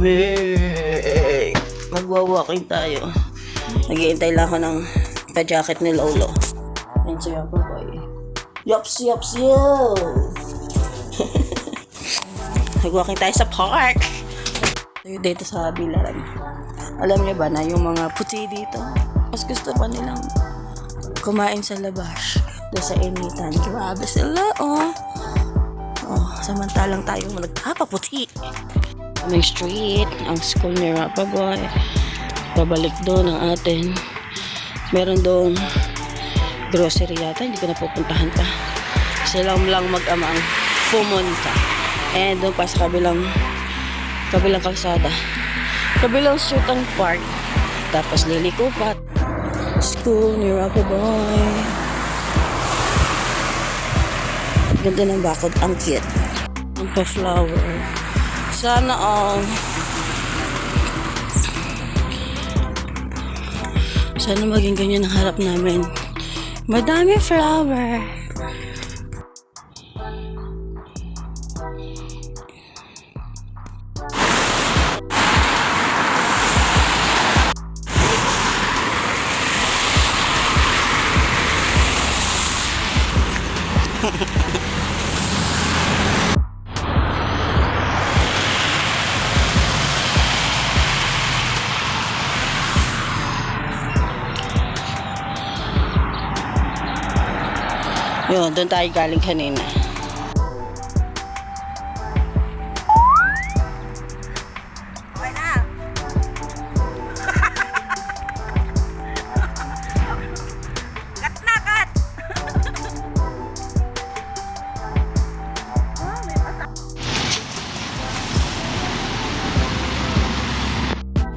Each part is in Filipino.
lamig. Magwa-walking tayo. Naghihintay lang ako ng pa-jacket ni Lolo. Yan siya po boy. Yops, yops, yo! Nag-walking tayo sa park. Tayo dito sa Bilaran. Alam niyo ba na yung mga puti dito, mas gusto pa nilang kumain sa labas. Doon sa initan. Grabe sila, oh. Oh, samantalang tayong nagpapaputi. May street, ang school ni Rapa Boy. Babalik doon ang atin. Meron doon grocery yata, hindi ko na pupuntahan pa. Silang lang mag-ama ang pumunta. And doon pa sa kabilang kalsada. Kabilang street ang park. Tapos liliko pa. School ni Rapa Boy. Ganda ng bakod, ang cute. Ang pa-flower. Sana sana maging ganyan ang harap namin. Madami flower. Yun, doon tayo galing kanina. Okay na. Cut na, cut!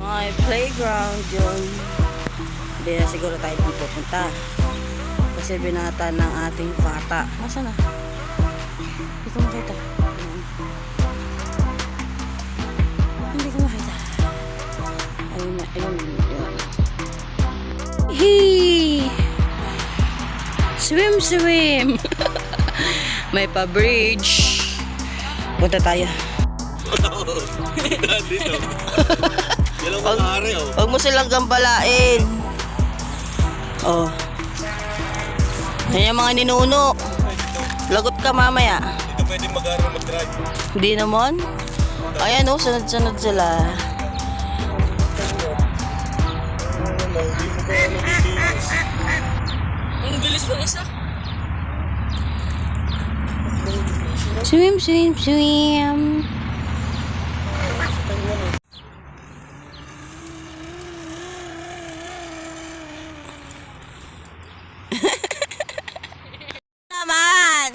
May playground yun. Hindi na siguro tayo pupunta. Kasi binata ng ating bata. Nasaan na? Hindi ko makita. Hindi ko makita. Ayun na, ayun. Hee! Swim, swim! May pa-bridge. Punta tayo. Dito. Yan ang maaari, oh. Huwag mo silang gambalain. Oh. Yan yung mga ninuno. Lagot ka mamaya. Hindi ka pwedeng mag-aaral mag-drive. Hindi naman. Ayan o, sunod-sunod sila. Ang bilis mo isa. Swim, swim, swim. Naman.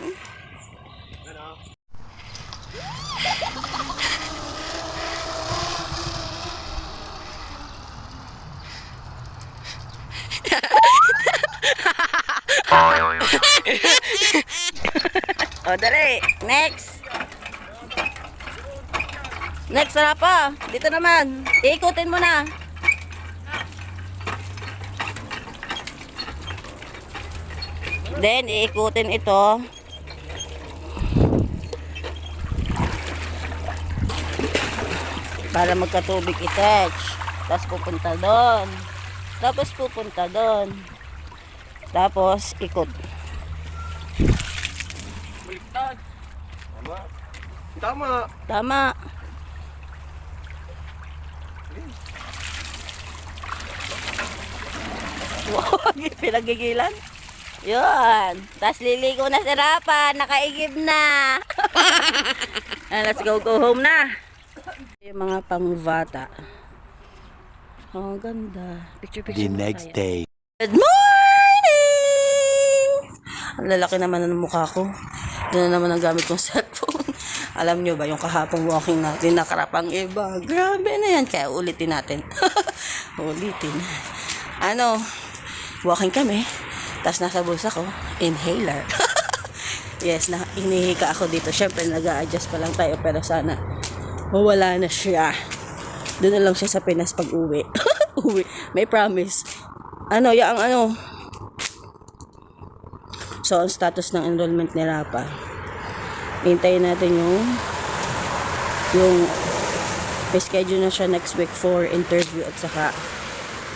O, dali. Next. Next, sarap pa. Dito naman. Ikutin mo na. Then, iikutin ito. Para magkatubig i-touch. Tapos pupunta doon. Tapos pupunta doon. Tapos, ikot. Baliktad. Tama. Tama. Tama. Wow, pinagigilan. Yun. Tapos liligo na si Rapa. Nakaigib na. Let's go home na. Yung mga pangvata. Oh, ganda. Picture The next day. Good morning! Ang lalaki naman ng mukha ko. Doon na naman ang gamit kong cellphone. Alam nyo ba, yung kahapong walking natin, nakarapang iba. Grabe na yan. Kaya ulitin natin. Ulitin. Ano, walking kami. Tapos nasa bulsa ko, inhaler. Yes, inihika ako dito. Siyempre, nag-a-adjust pa lang tayo. Pero sana, mawala na siya. Doon na lang siya sa Pinas pag uwi. Uwi. May promise. Ano, yung ano. So, ang status ng enrollment ni Rapa. Hintayin natin yung may schedule na siya next week for interview at saka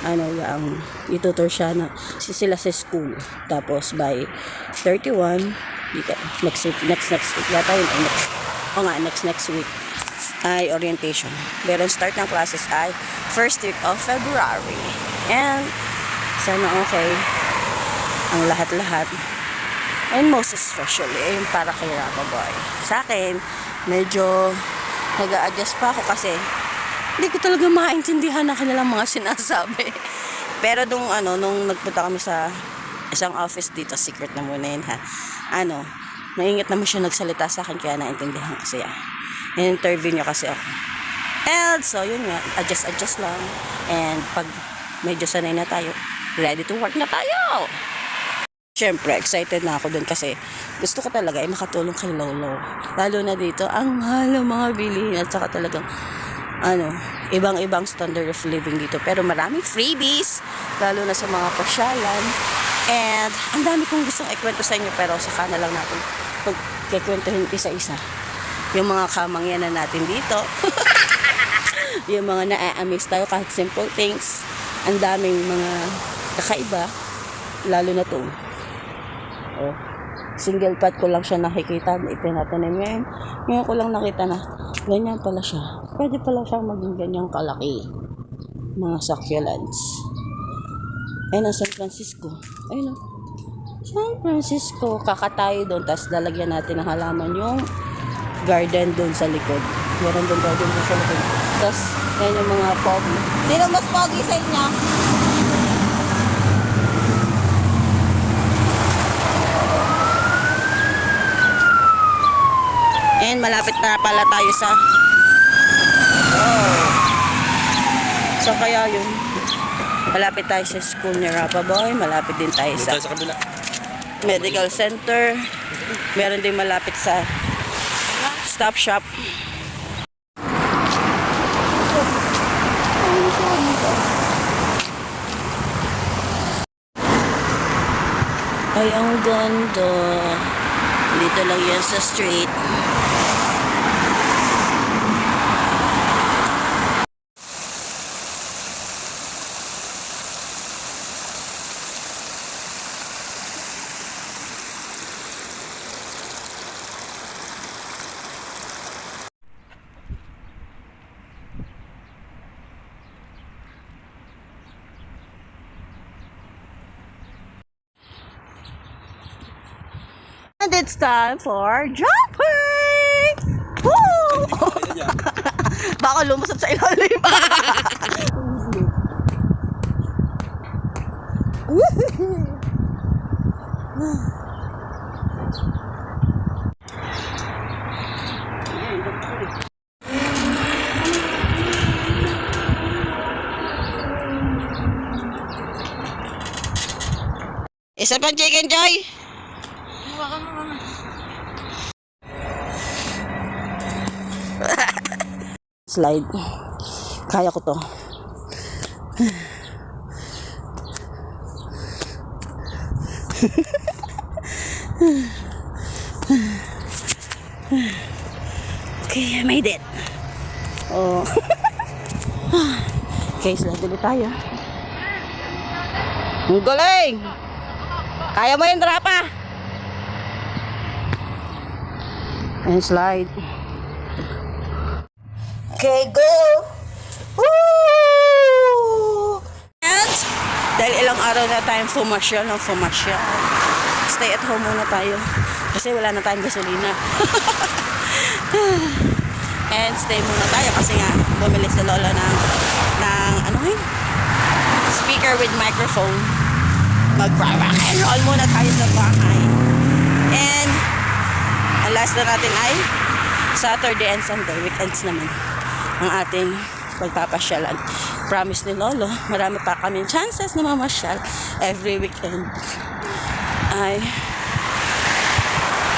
yung itutur siya na sila sa school. Tapos by 31, next week yata yun, next week ay orientation. Pero start ng classes ay first week of February. And sana okay ang lahat-lahat. And most especially, yung para kay Rapa Boy. Sa akin, medyo nag-a-adjust pa ako kasi hindi ko talaga maintindihan ang kanilang mga sinasabi. Pero nung nagpunta kami sa isang office dito, secret na muna yun ha. Naingat naman siya nagsalita sa akin kaya naintindihan ko siya. In-interview niya kasi ako. And so, yun nga, adjust lang. And pag medyo sanay na tayo, ready to work na tayo. Siyempre, excited na ako dun kasi gusto ko talaga ay makatulong kay Lolo. Lalo na dito, ang mahal ng mga bilihin at saka talagang ibang-ibang standard of living dito. Pero maraming freebies, lalo na sa mga pasyalan. And ang dami kong gustong ikwento sa inyo pero saka na lang natin pagkikwentuhin isa-isa. Yung mga kamangyanan natin dito. Yung mga na-amaze tayo kahit simple things. Ang daming mga kakaiba, lalo na to. Single pot ko lang siya nakikita, itinatanim ngayon ko lang nakita na ganyan pala siya. Pwede pala siyang maging ganyang kalaki, mga succulents. Ayun ang San Francisco. Ayun o, San Francisco. Kakatayo doon, tapos lalagyan natin ng halaman yung garden doon sa likod. Meron doon garden doon sa likod. Tapos ayun yung mga pogi. Sino mas pogi sa inyo? And malapit na pala tayo sa so kaya yun, malapit tayo sa school ni Rapa Boy, malapit din tayo sa kabila. medical center, meron din malapit sa stop shop. Ay, ang ganda. Dito lang yan sa street. And it's time for jumping! Woo! Baka lumusot sa ilalim. Isa pang chicken, Joy! Slide. Kaya ko to. Okay, I made it. Oh. Okay, slide ulit tayo. Ang galing! Kaya mo yun, Rapa! And slide. Okay, go! Woo! And dahil ilang araw na tayong fumasyal, stay at home muna tayo kasi wala na tayong gasolina. And stay muna tayo kasi nga bumili si Lola ng speaker with microphone. Mag-rock and roll muna tayo sa bahay. And ang last na natin ay Saturday and Sunday, weekends naman ang ating pagpapasyalan. Promise ni Lolo, marami pa kami chances na mamasyal every weekend. Ay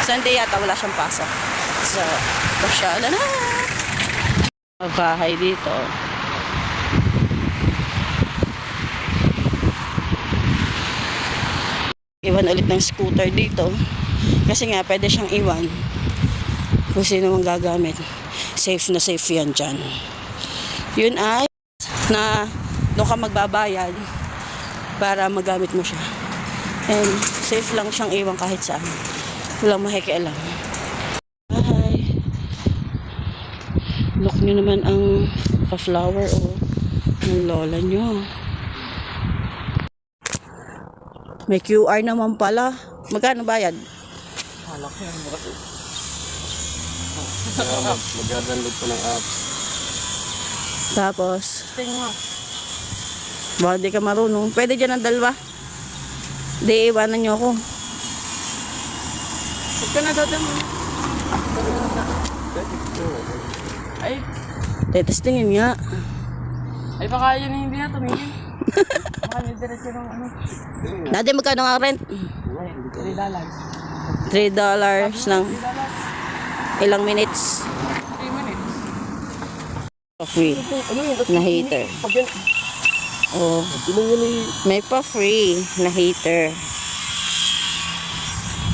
Sunday yata wala siyang pasok. So, pasyalan na. Bahay dito. Iwan ulit ng scooter dito. Kasi nga, pwede siyang iwan. Kung sino mang gagamit. Safe na safe yan dyan. Yun ay na doon ka magbabayad para magamit mo siya. And safe lang siyang iwan kahit saan. Walang makikialam. Hi. Look nyo naman ang pa-flower o ng lola nyo. May QR naman pala. Magkano bayad? Halak yan. Mag-download pa ng apps. Tapos, Tingnan. baka di ka marunong. Pwede dyan ang dalawa. Di, iwanan nyo ako. Huwag ka na dadam. Ay, Tetestingin nga. ay baka yun hindi na tumingin. Baka may diretso ng ano. Dati magkano ang rent? $3. $3 ng ilang minutes. 3 minutes. Pa-free na heater. Pag yan, Oh, may pa-free na heater.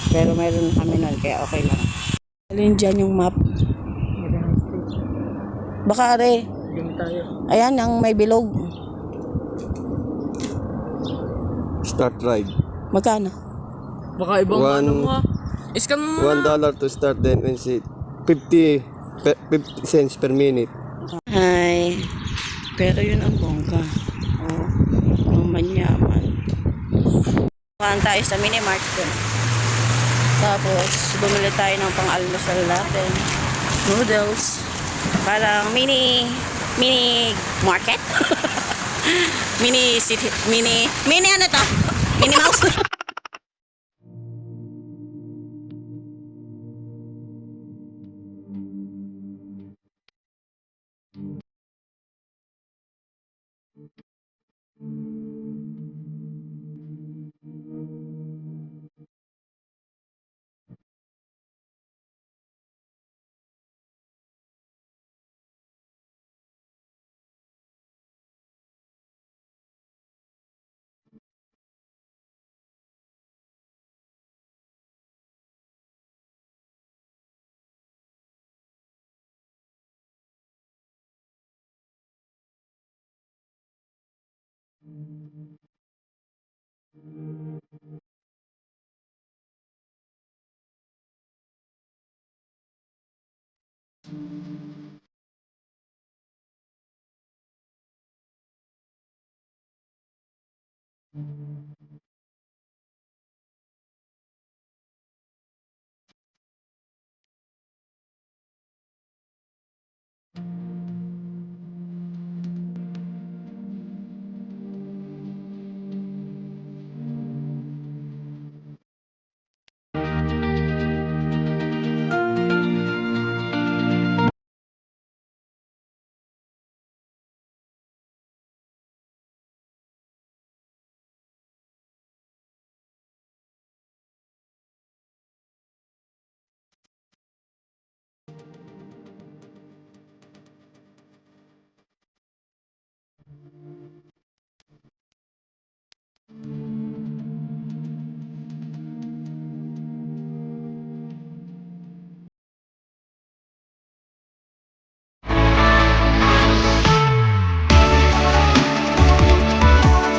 Pero mayroon na kami nun, kaya okay lang. Alin dyan yung map? Baka are. yung tayo. Ayan, ang may bilog. Start ride. Magkano? Baka ibang ano mo ha. Scam mo muna. $1 to start, then and see 50 cents per minute. Hi. Pero yun ang bongga. Oh, yung manyaman. Kuhaan tayo sa mini-mart dun. Tapos, bumili tayo ng pang-almusal natin. Noodles. Parang mini market. mini city, mini ano to? Mini mouse.